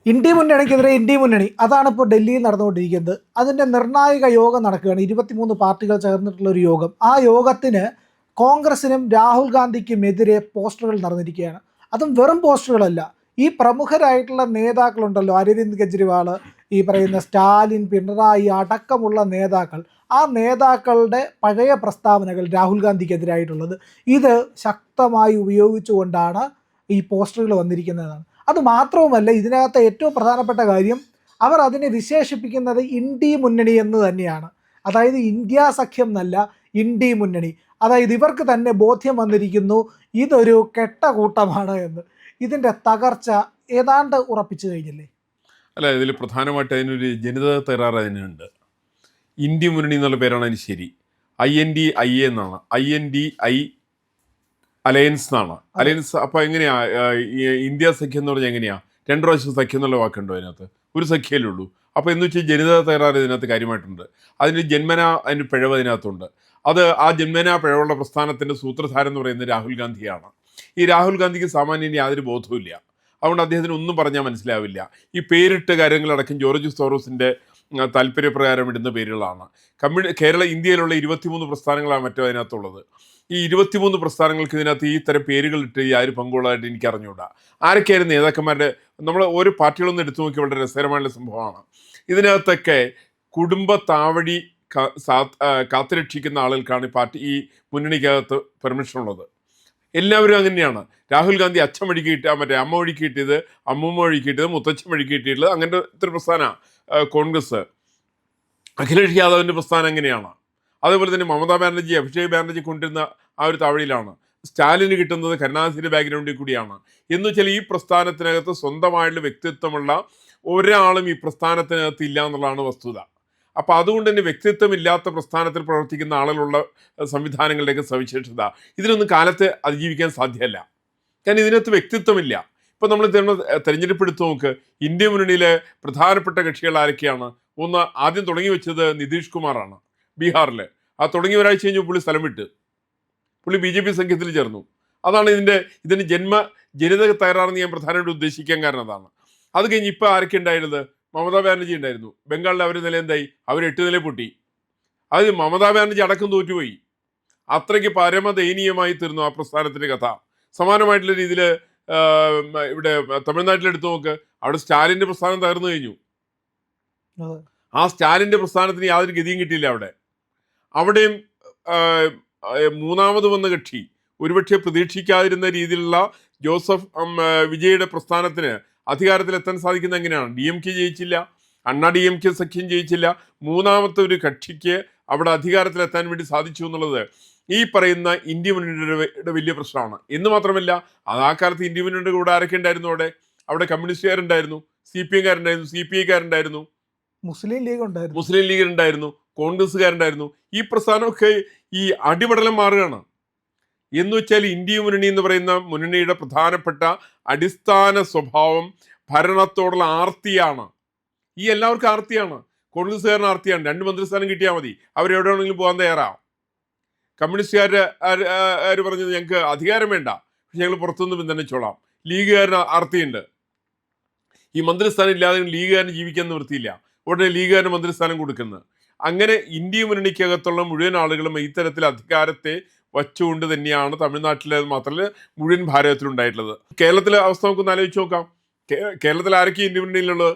India മുന്നണിക്കെതിരെ India മുന്നണി അതാണ് ഇപ്പോൾ ഡൽഹിയിൽ നടന്നുകൊണ്ടിരിക്കുന്നത്. അതിൻ്റെ നിർണായക യോഗം നടക്കുകയാണ്. 23 പാർട്ടികൾ ചേർന്നിട്ടുള്ള ഒരു യോഗം. ആ യോഗത്തിന് കോൺഗ്രസിനും രാഹുൽ ഗാന്ധിക്കും എതിരെ പോസ്റ്ററുകൾ നടന്നിരിക്കുകയാണ്. അതും വെറും പോസ്റ്ററുകളല്ല. ഈ പ്രമുഖരായിട്ടുള്ള നേതാക്കളുണ്ടല്ലോ, അരവിന്ദ് കെജ്രിവാൾ, ഈ പറയുന്ന സ്റ്റാലിൻ, പിണറായി അടക്കമുള്ള നേതാക്കൾ, ആ നേതാക്കളുടെ പഴയ പ്രസ്താവനകൾ രാഹുൽ ഗാന്ധിക്കെതിരായിട്ടുള്ളത് ഇത് ശക്തമായി ഉപയോഗിച്ചുകൊണ്ടാണ് ഈ പോസ്റ്ററുകൾ വന്നിരിക്കുന്നതാണ്. അതുമാത്രവുമല്ല, ഇതിനകത്ത് ഏറ്റവും പ്രധാനപ്പെട്ട കാര്യം അവർ അതിനെ വിശേഷിപ്പിക്കുന്നത് ഇന്ത്യ മുന്നണി എന്ന് തന്നെയാണ്. അതായത് ഇന്ത്യ സഖ്യം എന്നല്ല, ഇന്ത്യ മുന്നണി. അതായത് ഇവർക്ക് തന്നെ ബോധ്യം വന്നിരിക്കുന്നു ഇതൊരു കെട്ട കൂട്ടമാണ് എന്ന്. ഇതിൻ്റെ തകർച്ച ഏതാണ്ട് ഉറപ്പിച്ചു കഴിഞ്ഞില്ലേ? അല്ല, ഇതിൽ പ്രധാനമായിട്ട് അതിനൊരു ജനിതക തകരാറ് അതിനുണ്ട്. ഇന്ത്യ മുന്നണി എന്നുള്ള പേരാണ് അതിന് ശരി. INDIA എന്നാണ്. INDI അലയൻസ് എന്നാണ്. അലയൻസ്. അപ്പോൾ എങ്ങനെയാ ഇന്ത്യ സഖ്യം എന്ന് പറഞ്ഞാൽ എങ്ങനെയാ? 2 പ്രാവശ്യം സഖ്യം എന്നുള്ള വാക്കുണ്ടോ അതിനകത്ത്? ഒരു സഖ്യമല്ലേ ഉള്ളൂ. അപ്പോൾ എന്ന് വെച്ചാൽ ജനിതക തകരാറ് ഇതിനകത്ത് കാര്യമായിട്ടുണ്ട്. അതിന് ജന്മന അതിന് പിഴവ് അതിനകത്തുണ്ട്. ആ ജന്മന പിഴവുള്ള പ്രസ്ഥാനത്തിൻ്റെ സൂത്രധാരൻ എന്ന് പറയുന്നത് രാഹുൽ ഗാന്ധിയാണ്. ഈ രാഹുൽ ഗാന്ധിക്ക് സാമാന്യം യാതൊരു ബോധവുമില്ല. അതുകൊണ്ട് അദ്ദേഹത്തിന് ഒന്നും പറഞ്ഞാൽ മനസ്സിലാവില്ല. ഈ പേരിട്ട കാര്യങ്ങളടക്കം ജോർജ് സോറോസിൻ്റെ താല്പര്യപ്രകാരം ഇടുന്ന പേരുകളാണ്. ഇന്ത്യയിലുള്ള 23 പ്രസ്ഥാനങ്ങളാണ് മറ്റോ അതിനകത്തുള്ളത്. ഈ 23 പ്രസ്ഥാനങ്ങൾക്ക് ഇതിനകത്ത് ഈ തരം പേരുകളിട്ട് ആര് പങ്കുള്ളതായിട്ട് എനിക്ക് അറിഞ്ഞുകൂടാ. ആരൊക്കെയായിരുന്നു നേതാക്കന്മാരുടെ? നമ്മൾ ഓരോ പാർട്ടികളൊന്നും എടുത്തു നോക്കി വളരെ രസകരമായുള്ള സംഭവമാണ്. ഇതിനകത്തൊക്കെ കുടുംബ താവഴി കാത്തുരക്ഷിക്കുന്ന ആളുകൾക്കാണ് ഈ മുന്നണിക്കകത്ത് പെർമിഷൻ ഉള്ളത്. എല്ലാവരും അങ്ങനെയാണ്. രാഹുൽ ഗാന്ധി അച്ഛൻ വഴി കിട്ടുക, മറ്റേ അമ്മ വഴി കിട്ടിയത്, അമ്മൂമ്മ വഴി കിട്ടിയത്, മുത്തച്ഛൻ വഴി കിട്ടിയിട്ടുള്ളത്. അങ്ങനത്തെ ഒരു പ്രസ്ഥാനമാണ് കോൺഗ്രസ്. അഖിലേഷ് യാദവിൻ്റെ പ്രസ്ഥാനം എങ്ങനെയാണ്. അതേപോലെ തന്നെ മമതാ ബാനർജി, അഭിഷേക് ബാനർജി കൊണ്ടിരുന്ന ആ ഒരു താവഴിയിലാണ്. സ്റ്റാലിന് കിട്ടുന്നത് കരുണാനിധിയുടെ ബാക്ക്ഗ്രൗണ്ടിൽ കൂടിയാണ്. എന്ന് വെച്ചാൽ ഈ പ്രസ്ഥാനത്തിനകത്ത് സ്വന്തമായിട്ടുള്ള വ്യക്തിത്വമുള്ള ഒരാളും ഈ പ്രസ്ഥാനത്തിനകത്ത് ഇല്ല എന്നുള്ളതാണ് വസ്തുത. അപ്പോൾ അതുകൊണ്ട് തന്നെ വ്യക്തിത്വമില്ലാത്ത പ്രസ്ഥാനത്തിൽ പ്രവർത്തിക്കുന്ന ആളുകളുള്ള സംവിധാനങ്ങളുടെയൊക്കെ സവിശേഷത ഇതിനൊന്നും കാലത്ത് അതിജീവിക്കാൻ സാധ്യമല്ല. കാരണം ഇതിനകത്ത് വ്യക്തിത്വമില്ല. ഇപ്പോൾ നമ്മൾ തെരഞ്ഞെടുപ്പ് എടുത്തു നോക്ക്. ഇന്ത്യ മുന്നണിയിലെ പ്രധാനപ്പെട്ട കക്ഷികൾ ആരൊക്കെയാണ്? ഒന്ന് ആദ്യം തുടങ്ങി വെച്ചത് നിതീഷ് കുമാറാണ് ബീഹാറിൽ. ആ തുടങ്ങി ഒരാഴ്ച കഴിഞ്ഞ് പുള്ളി സ്ഥലം വിട്ട് പുള്ളി BJP സഖ്യത്തിൽ ചേർന്നു. അതാണ് ഇതിന് ജനിതക തകരാറെന്ന് ഞാൻ പ്രധാനമായിട്ട് ഉദ്ദേശിക്കാൻ കാരണം അതാണ്. അത് കഴിഞ്ഞ് ഇപ്പോൾ ആരൊക്കെ ഉണ്ടായിരുന്നത്? മമതാ ബാനർജി ഉണ്ടായിരുന്നു. ബംഗാളിൽ അവർ നില എന്തായി? അവർ 8 നില പൊട്ടി. അത് മമതാ ബാനർജി അടക്കം തോറ്റുപോയി. അത്രയ്ക്ക് പരമദയനീയമായി തീർന്നു ആ പ്രസ്ഥാനത്തിൻ്റെ കഥ. സമാനമായിട്ടുള്ള രീതിയിൽ ഇവിടെ തമിഴ്നാട്ടിലെടുത്ത് നോക്ക്. അവിടെ സ്റ്റാലിൻ്റെ പ്രസ്ഥാനം തകർന്നു കഴിഞ്ഞു. ആ സ്റ്റാലിൻ്റെ പ്രസ്ഥാനത്തിന് യാതൊരു ഗതിയും കിട്ടിയില്ല. അവിടെയും മൂന്നാമത് വന്ന കക്ഷി ഒരുപക്ഷെ പ്രതീക്ഷിക്കാതിരുന്ന രീതിയിലുള്ള വിജയുടെ പ്രസ്ഥാനത്തിന് അധികാരത്തിലെത്താൻ സാധിക്കുന്നത് എങ്ങനെയാണ്? DMK ജയിച്ചില്ല, അണ്ണാ DMK സഖ്യം ജയിച്ചില്ല. മൂന്നാമത്തെ ഒരു കക്ഷിക്ക് അവിടെ അധികാരത്തിലെത്താൻ വേണ്ടി സാധിച്ചു എന്നുള്ളത് ഈ പറയുന്ന ഇന്ത്യ മുന്നണിയുടെ വലിയ പ്രശ്നമാണ്. എന്ന് മാത്രമല്ല, ആ കാലത്ത് ഇന്ത്യ മുന്നണിയുടെ കൂടെ ആരൊക്കെ ഉണ്ടായിരുന്നു? അവിടെ കമ്മ്യൂണിസ്റ്റുകാരുണ്ടായിരുന്നു, CPM-കാരുണ്ടായിരുന്നു, CPI-കാരുണ്ടായിരുന്നു, മുസ്ലിം ലീഗ് ഉണ്ടായിരുന്നു, കോൺഗ്രസ്സുകാരുണ്ടായിരുന്നു. ഈ പ്രസ്ഥാനമൊക്കെ ഈ അടിപടലം മാറുകയാണ്. എന്ന് വെച്ചാൽ ഇന്ത്യ മുന്നണി എന്ന് പറയുന്ന മുന്നണിയുടെ പ്രധാനപ്പെട്ട അടിസ്ഥാന സ്വഭാവം ഭരണത്തോടുള്ള ആർത്തിയാണ്. ഈ എല്ലാവർക്കും ആർത്തിയാണ്. കോൺഗ്രസ്സുകാരന് ആർത്തിയാണ്. 2 മന്ത്രിസ്ഥാനം കിട്ടിയാൽ മതി, അവരെവിടെ വേണമെങ്കിലും പോകാൻ തയ്യാറാവും. കമ്മ്യൂണിസ്റ്റുകാർ പറഞ്ഞത് ഞങ്ങൾക്ക് അധികാരം വേണ്ട, പക്ഷെ ഞങ്ങൾ പുറത്തുനിന്ന് പിന്തുണച്ചോളാം. ലീഗുകാരന് ആർത്തിയുണ്ട്. ഈ മന്ത്രിസ്ഥാനം ഇല്ലാതെ ലീഗുകാരന് ജീവിക്കാൻ നിവൃത്തിയില്ല. ഉടനെ ലീഗുകാരന് മന്ത്രിസ്ഥാനം കൊടുക്കുന്നത്. അങ്ങനെ ഇന്ത്യ മുന്നണിക്കകത്തുള്ള മുഴുവൻ ആളുകളും ഇത്തരത്തിൽ അധികാരത്തെ വച്ചുകൊണ്ട് തന്നെയാണ് തമിഴ്നാട്ടിലെ മാത്രമല്ല മുഴുവൻ ഭാരതത്തിലുണ്ടായിട്ടുള്ളത്. കേരളത്തിലെ അവസ്ഥ നമുക്കൊന്ന് ആലോചിച്ച് നോക്കാം. കേരളത്തിൽ ആരൊക്കെ ഇന്ത്യ മുന്നണിയിലുള്ളത്?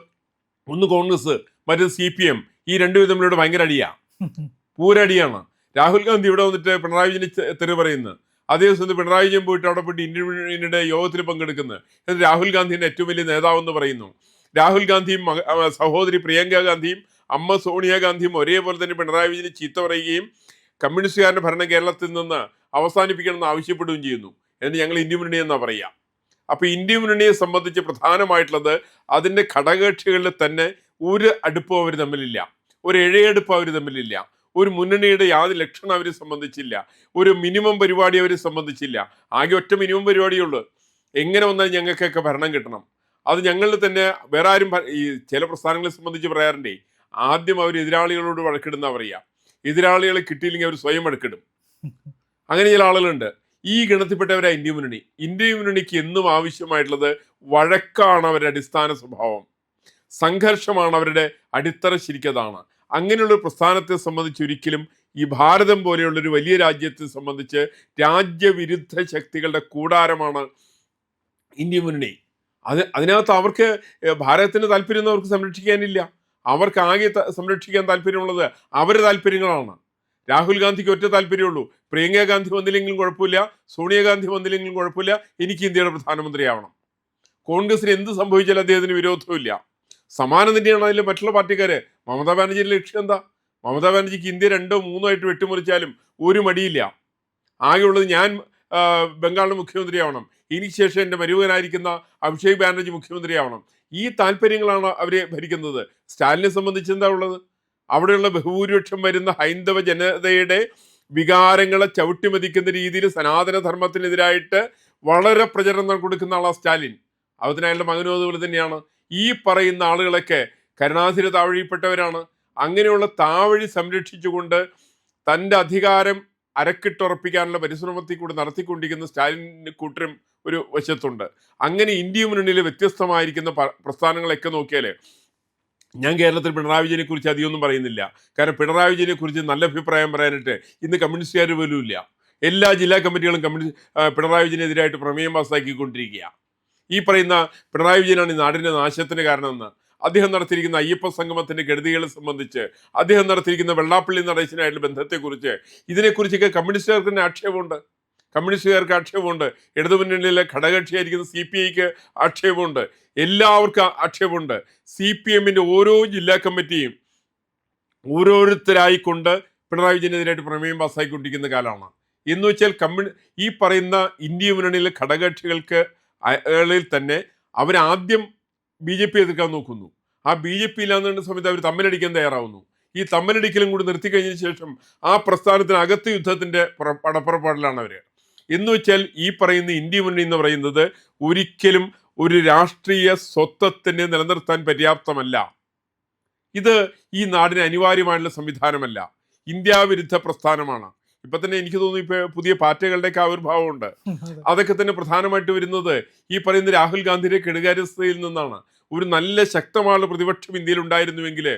ഒന്ന് കോൺഗ്രസ്, മറ്റേത് CPM. ഈ രണ്ടുപേരും തമ്മിലൂടെ ഭയങ്കര അടിയാണ്, പൂരടിയാണ്. രാഹുൽ ഗാന്ധി ഇവിടെ വന്നിട്ട് പിണറായി വിജയന് തെറി പറയുന്നത്. അതേ ദിവസം പിണറായി വിജയൻ പോയിട്ട് അവിടെ പോയിട്ട് ഇന്ത്യ മുന്നണിയുടെ യോഗത്തിൽ പങ്കെടുക്കുന്നത്. എന്നിട്ട് രാഹുൽ ഗാന്ധിൻ്റെ ഏറ്റവും വലിയ നേതാവെന്ന് പറയുന്നു. രാഹുൽ ഗാന്ധിയും സഹോദരി പ്രിയങ്ക ഗാന്ധിയും അമ്മ സോണിയാഗാന്ധിയും ഒരേപോലെ തന്നെ പിണറായി വിജയന് ചീത്ത പറയുകയും കമ്മ്യൂണിസ്റ്റുകാരുടെ ഭരണം കേരളത്തിൽ നിന്ന് അവസാനിപ്പിക്കണമെന്ന് ആവശ്യപ്പെടുകയും ചെയ്യുന്നു. എന്ന് ഞങ്ങൾ ഇന്ത്യ മുന്നണി എന്നാ പറയുക. അപ്പോൾ ഇന്ത്യ മുന്നണിയെ സംബന്ധിച്ച് പ്രധാനമായിട്ടുള്ളത് അതിൻ്റെ ഘടകകക്ഷികളിൽ തന്നെ ഒരു അടുപ്പം അവർ തമ്മിലില്ല, ഒരു ഇഴയെടുപ്പം അവർ തമ്മിലില്ല, ഒരു മുന്നണിയുടെ യാതൊരു ലക്ഷണം അവരെ സംബന്ധിച്ചില്ല, ഒരു മിനിമം പരിപാടി അവരെ സംബന്ധിച്ചില്ല. ആകെ ഒറ്റ മിനിമം പരിപാടിയുള്ളൂ, എങ്ങനെ വന്നാൽ ഞങ്ങൾക്കൊക്കെ ഭരണം കിട്ടണം. അത് ഞങ്ങളിൽ തന്നെ വേറെ ആരും. ഈ ചില പ്രസ്ഥാനങ്ങളെ സംബന്ധിച്ച് പറയാറുണ്ടേ, ആദ്യം അവർ എതിരാളികളോട് വഴക്കിടുന്ന പറയുക, എതിരാളികളെ കിട്ടിയില്ലെങ്കിൽ അവർ സ്വയം വഴക്കിടും. അങ്ങനെ ചില ആളുകളുണ്ട്. ഈ ഗണത്തിൽപ്പെട്ടവരാണ് ഇന്ത്യ മുന്നണിക്ക് എന്നും ആവശ്യമായിട്ടുള്ളത് വഴക്കാണ് അവരുടെ അടിസ്ഥാന സ്വഭാവം. സംഘർഷമാണ് അവരുടെ അടിത്തറ ശരിക്കതാണ്. അങ്ങനെയുള്ള പ്രസ്ഥാനത്തെ സംബന്ധിച്ച് ഒരിക്കലും ഈ ഭാരതം പോലെയുള്ളൊരു വലിയ രാജ്യത്തെ സംബന്ധിച്ച് രാജ്യവിരുദ്ധ ശക്തികളുടെ കൂടാരമാണ് ഇന്ത്യ മുന്നണി. അതിനകത്ത് അവർക്ക് ഭാരതത്തിന് താല്പര്യമൊന്നും അവർക്ക് സംരക്ഷിക്കാനില്ല. അവർക്ക് ആകെ സംരക്ഷിക്കാൻ താല്പര്യമുള്ളത് അവരുടെ താല്പര്യങ്ങളാണ്. രാഹുൽ ഗാന്ധിക്ക് ഒറ്റ താല്പര്യമുള്ളൂ, പ്രിയങ്ക ഗാന്ധി വന്നില്ലെങ്കിലും കുഴപ്പമില്ല, സോണിയാഗാന്ധി വന്നില്ലെങ്കിലും കുഴപ്പമില്ല, എനിക്ക് ഇന്ത്യയുടെ പ്രധാനമന്ത്രിയാവണം. കോൺഗ്രസിന് എന്ത് സംഭവിച്ചാലും അദ്ദേഹത്തിന് വിരോധമില്ല. സമാനം തന്നെയാണ് അതിൽ മറ്റുള്ള പാർട്ടിക്കാര്. മമതാ ബാനർജിയുടെ ലക്ഷ്യം എന്താ? മമതാ ബാനർജിക്ക് ഇന്ത്യ 2 or 3 ആയിട്ട് വെട്ടിമുറിച്ചാലും ഒരു മടിയില്ല. ആകെയുള്ളത് ഞാൻ ബംഗാളിന് മുഖ്യമന്ത്രിയാവണം, എനിക്ക് ശേഷം എൻ്റെ മരുമകനായിരിക്കുന്ന അഭിഷേക് ബാനർജി മുഖ്യമന്ത്രിയാവണം. ഈ താല്പര്യങ്ങളാണ് അവരെ ഭരിക്കുന്നത്. സ്റ്റാലിനെ സംബന്ധിച്ച് എന്താ ഉള്ളത്? അവിടെയുള്ള ബഹുഭൂരിപക്ഷം വരുന്ന ഹൈന്ദവ ജനതയുടെ വികാരങ്ങളെ ചവിട്ടിമതിക്കുന്ന രീതിയിൽ സനാതനധർമ്മത്തിനെതിരായിട്ട് വളരെ പ്രചരണം കൊടുക്കുന്ന ആളാണ് സ്റ്റാലിൻ. അതിന് അയാളുടെ മകനും അതുപോലെ തന്നെയാണ്. ഈ പറയുന്ന ആളുകളൊക്കെ കരുണാധിര താവഴിപ്പെട്ടവരാണ്. അങ്ങനെയുള്ള താവഴി സംരക്ഷിച്ചുകൊണ്ട് തൻ്റെ അധികാരം അരക്കിട്ടുറപ്പിക്കാനുള്ള പരിശ്രമത്തിൽ കൂടി നടത്തിക്കൊണ്ടിരിക്കുന്ന സ്റ്റാലിൻ കൂട്ടരും ഒരു വശത്തുണ്ട്. അങ്ങനെ ഇന്ത്യ മുന്നണിയിലെ വ്യത്യസ്തമായിരിക്കുന്ന പ്രസ്ഥാനങ്ങളൊക്കെ നോക്കിയാൽ, ഞാൻ കേരളത്തിൽ പിണറായി വിജയനെ കുറിച്ച് അധികമൊന്നും പറയുന്നില്ല. കാരണം പിണറായി വിജയനെ കുറിച്ച് നല്ല അഭിപ്രായം പറയാനായിട്ട് ഇന്ന് കമ്മ്യൂണിസ്റ്റുകാർ പോലും ഇല്ല. എല്ലാ ജില്ലാ കമ്മിറ്റികളും പിണറായി വിജയനെതിരായിട്ട് പ്രമേയം പാസ്സാക്കിക്കൊണ്ടിരിക്കുക. ഈ പറയുന്ന പിണറായി വിജയനാണ് ഈ നാടിൻ്റെ നാശത്തിന് കാരണമെന്ന്, അദ്ദേഹം നടത്തിയിരിക്കുന്ന അയ്യപ്പ സംഗമത്തിൻ്റെ ഗതികളെ സംബന്ധിച്ച്, അദ്ദേഹം നടത്തിയിരിക്കുന്ന വെള്ളാപ്പള്ളി നടേശനായിട്ടുള്ള ബന്ധത്തെക്കുറിച്ച്, ഇതിനെക്കുറിച്ചൊക്കെ കമ്മ്യൂണിസ്റ്റുകാർക്ക് തന്നെ ആക്ഷേപമുണ്ട്. കമ്മ്യൂണിസ്റ്റുകാർക്ക് ആക്ഷേപമുണ്ട്, ഇടതുമുന്നണിയിലെ ഘടകകക്ഷിയായിരിക്കുന്ന CPIക്ക് ആക്ഷേപമുണ്ട്, എല്ലാവർക്കും ആക്ഷേപമുണ്ട്. CPMൻ്റെ ഓരോ ജില്ലാ കമ്മിറ്റിയും ഓരോരുത്തരായിക്കൊണ്ട് പിണറായി വിജയനെതിരായിട്ട് പ്രമേയം പാസ്സാക്കിക്കൊണ്ടിരിക്കുന്ന കാലമാണ്. എന്ന് വെച്ചാൽ ഈ പറയുന്ന ഇന്ത്യ മുന്നണിയിലെ ഘടകകക്ഷികൾക്ക് ളിൽ തന്നെ അവരാദ്യം BJP എതിർക്കാൻ നോക്കുന്നു. ആ BJP ഇല്ലാന്ന സമയത്ത് അവർ തമ്മിലടിക്കാൻ തയ്യാറാവുന്നു. ഈ തമ്മിലടിക്കലും കൂടി നിർത്തിക്കഴിഞ്ഞതിന് ശേഷം ആ പ്രസ്ഥാനത്തിനകത്ത് യുദ്ധത്തിൻ്റെ പടപ്പുറപ്പാടിലാണ് അവർ. എന്ന് വെച്ചാൽ ഈ പറയുന്ന ഇന്ത്യ മുന്നണി എന്ന് പറയുന്നത് ഒരിക്കലും ഒരു രാഷ്ട്രീയ സ്വത്വത്തിനെ നിലനിർത്താൻ പര്യാപ്തമല്ല. ഇത് ഈ നാടിന് അനിവാര്യമായിട്ടുള്ള സംവിധാനമല്ല. ഇന്ത്യാവിരുദ്ധ പ്രസ്ഥാനമാണ്. ഇപ്പൊ തന്നെ എനിക്ക് തോന്നുന്നു ഇപ്പൊ പുതിയ പാർട്ടികളുടെയൊക്കെ ആവിർഭാവമുണ്ട്. അതൊക്കെ തന്നെ പ്രധാനമായിട്ട് വരുന്നത് ഈ പറയുന്ന രാഹുൽ ഗാന്ധിയുടെ കെടുകാര്യസ്ഥതയിൽ നിന്നാണ്. ഒരു നല്ല ശക്തമായ പ്രതിപക്ഷം ഇന്ത്യയിൽ ഉണ്ടായിരുന്നുവെങ്കിൽ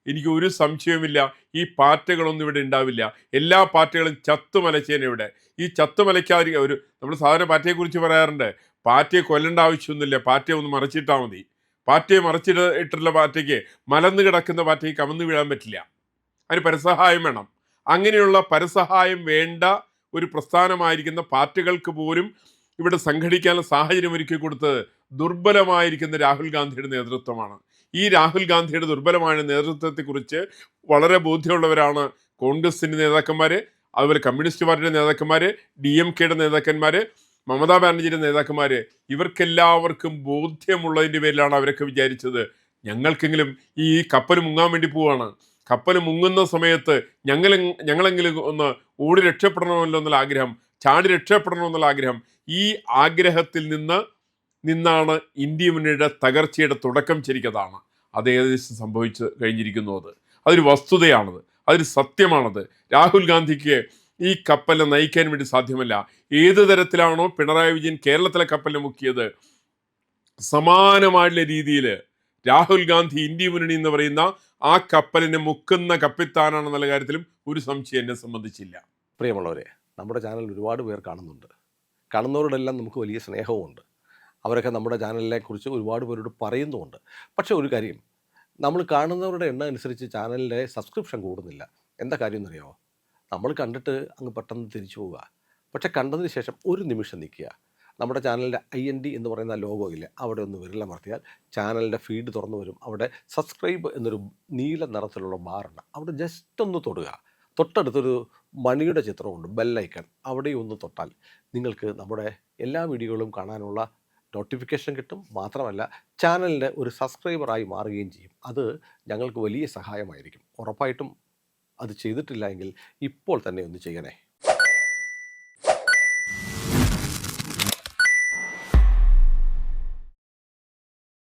എനിക്ക് ഒരു സംശയവുമില്ല ഈ പാർട്ടികളൊന്നും ഇവിടെ ഉണ്ടാവില്ല. എല്ലാ പാർട്ടികളും ചത്തുമലച്ചേനെ ഇവിടെ. ഈ ചത്തുമലയ്ക്കാതിരിക്കുക, നമ്മൾ സാധാരണ പാർട്ടിയെക്കുറിച്ച് പറയാറുണ്ട്, പാർട്ടിയെ കൊല്ലേണ്ട ആവശ്യമൊന്നുമില്ല, പാർട്ടിയെ ഒന്ന് മറച്ചിട്ടാൽ മതി. പാർട്ടിയെ മറച്ചിട്ടുള്ള പാർട്ടിക്ക്, മലന്ന് കിടക്കുന്ന പാർട്ടിക്ക് കമന്ന് വീഴാൻ പറ്റില്ല. അതിന് പരസഹായം വേണം. അങ്ങനെയുള്ള പരസഹായം വേണ്ട ഒരു പ്രസ്ഥാനമായിരിക്കുന്ന പാർട്ടികൾക്ക് പോലും ഇവിടെ സംഘടിക്കാനുള്ള സാഹചര്യം ഒരുക്കി കൊടുത്തത് ദുർബലമായിരിക്കുന്ന രാഹുൽ ഗാന്ധിയുടെ നേതൃത്വമാണ്. ഈ രാഹുൽ ഗാന്ധിയുടെ ദുർബലമായ നേതൃത്വത്തെക്കുറിച്ച് വളരെ ബോധ്യമുള്ളവരാണ് കോൺഗ്രസിൻ്റെ നേതാക്കന്മാർ, അതുപോലെ കമ്മ്യൂണിസ്റ്റ് പാർട്ടിയുടെ നേതാക്കന്മാർ, DMKയുടെ നേതാക്കന്മാർ, മമതാ ബാനർജിയുടെ നേതാക്കന്മാർ. ഇവർക്കെല്ലാവർക്കും ബോധ്യമുള്ളതിൻ്റെ പേരിലാണ് അവരൊക്കെ വിചാരിച്ചത് ഞങ്ങൾക്കെങ്കിലും ഈ കപ്പൽ മുങ്ങാൻ വേണ്ടി പോവാണ്, കപ്പൽ മുങ്ങുന്ന സമയത്ത് ഞങ്ങളെങ്കിലും ഒന്ന് ഓടി രക്ഷപ്പെടണമെന്നല്ലോ എന്നുള്ള ആഗ്രഹം, ചാടി രക്ഷപ്പെടണമെന്നുള്ള ആഗ്രഹം. ഈ ആഗ്രഹത്തിൽ നിന്നാണ് ഇന്ത്യ മുന്നണിയുടെ തകർച്ചയുടെ തുടക്കം ശരിക്കതാണ്. അത് ഏകദേശം സംഭവിച്ച് കഴിഞ്ഞിരിക്കുന്നു. അതൊരു വസ്തുതയാണത്, അതൊരു സത്യമാണത്. രാഹുൽ ഗാന്ധിക്ക് ഈ കപ്പലിനെ നയിക്കാൻ വേണ്ടി സാധ്യമല്ല. ഏത് തരത്തിലാണോ പിണറായി വിജയൻ കേരളത്തിലെ കപ്പലിനെ മുക്കിയത്, സമാനമായിട്ടുള്ള രീതിയിൽ രാഹുൽ ഗാന്ധി ഇന്ത്യ മുന്നണി എന്ന് പറയുന്ന ആ കപ്പലിനെ മുക്കുന്ന കപ്പിത്താനാണെന്നുള്ള കാര്യത്തിലും ഒരു സംശയം എന്നെ സംബന്ധിച്ചില്ല. പ്രിയമുള്ളവരെ, നമ്മുടെ ചാനൽ ഒരുപാട് പേർ കാണുന്നുണ്ട്. കാണുന്നവരോടെല്ലാം നമുക്ക് വലിയ സ്നേഹവുമുണ്ട്. അവരൊക്കെ നമ്മുടെ ചാനലിനെ കുറിച്ച് ഒരുപാട് പേരോട് പറയുന്നുമുണ്ട്. പക്ഷേ ഒരു കാര്യം, നമ്മൾ കാണുന്നവരുടെ എണ്ണം അനുസരിച്ച് ചാനലിൻ്റെ സബ്സ്ക്രിപ്ഷൻ കൂടുന്നില്ല. എന്താ കാര്യം എന്നറിയാമോ? നമ്മൾ കണ്ടിട്ട് അങ്ങ് പെട്ടെന്ന് തിരിച്ചു പോവുക. പക്ഷേ കണ്ടതിന് ശേഷം ഒരു നിമിഷം നിൽക്കുക. നമ്മുടെ ചാനലിൻ്റെ IND എന്ന് പറയുന്ന ലോഗോ ഇല്ലേ, അവിടെ ഒന്ന് വിരലമർത്തിയാൽ ചാനലിൻ്റെ ഫീഡ് തുറന്നു വരും. അവിടെ സബ്സ്ക്രൈബ് എന്നൊരു നീല നിറത്തിലുള്ള ബാറുണ്ട്, അവിടെ ജസ്റ്റ് ഒന്ന് തൊടുക. തൊട്ടടുത്തൊരു മണിയുടെ ചിത്രമുണ്ട്, ബെല്ലൈക്കൺ, അവിടെ ഒന്ന് തൊട്ടാൽ നിങ്ങൾക്ക് നമ്മുടെ എല്ലാ വീഡിയോകളും കാണാനുള്ള നോട്ടിഫിക്കേഷൻ കിട്ടും. മാത്രമല്ല ചാനലിൻ്റെ ഒരു സബ്സ്ക്രൈബറായി മാറുകയും ചെയ്യും. അത് ഞങ്ങൾക്ക് വലിയ സഹായമായിരിക്കും. ഉറപ്പായിട്ടും അത് ചെയ്തിട്ടില്ല എങ്കിൽ ഇപ്പോൾ തന്നെ ഒന്ന് ചെയ്യണേ.